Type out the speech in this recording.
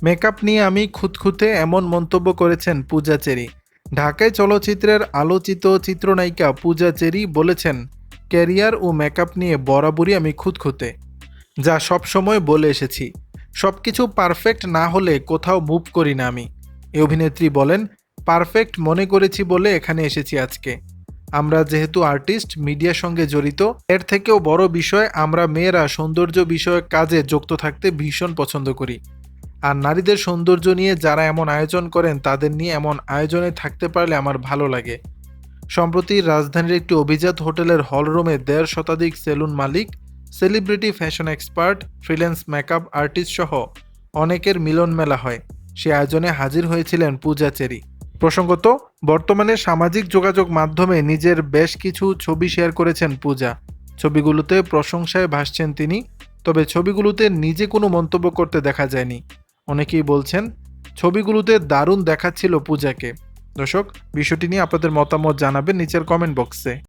Makeup নিয়ে আমি খুঁতখুঁতে এমন মন্তব্য করেছেন পূজা চেরি। ঢাকায় চলচ্চিত্রের আলোচিত চিত্রনায়িকা পূজা চেরি বলেছেন, ক্যারিয়ার ও মেকআপ নিয়ে বরাবরই আমি খুঁতখুঁতে, যা সবসময় বলে এসেছি। সবকিছু পারফেক্ট না হলে কোথাও মুভ করি না আমি। এই অভিনেত্রী বলেন, পারফেক্ট মনে করেছি বলে এখানে এসেছি আজকে। আমরা যেহেতু আর্টিস্ট, মিডিয়ার সঙ্গে জড়িত, এর থেকেও বড় বিষয় আমরা মেয়েরা সৌন্দর্য বিষয়ক কাজে যুক্ত থাকতে ভীষণ পছন্দ করি। আর নারীদের সৌন্দর্য নিয়ে যারা এমন আয়োজন করেন তাদের নিয়ে এমন আয়োজনে থাকতে পারলে আমার ভালো লাগে। সম্প্রতি রাজধানীর একটি অভিজাত হোটেলের হলরুমে ১.৫ শতাধিক সেলুন মালিক, celebrity, fashion expert, freelance makeup artist সহ অনেকের মিলন মেলা হয়। সে আয়োজনে হাজির হয়েছিলেন পূজা চেরি। প্রসঙ্গত, বর্তমানে সামাজিক যোগাযোগ মাধ্যমে নিজের বেশ কিছু ছবি শেয়ার করেছেন পূজা। ছবিগুলোতে প্রশংসায় ভাসছেন তিনি, তবে ছবিগুলোতে নিজে কোনো মন্তব্য করতে দেখা যায়নি। অনেকেই বলছেন, ছবিগুলোতে দারুণ দেখাচ্ছিল পূজাকে। দর্শক, বিষয়টি নিয়ে আপনাদের মতামত জানাবেন নিচের কমেন্ট বক্সে।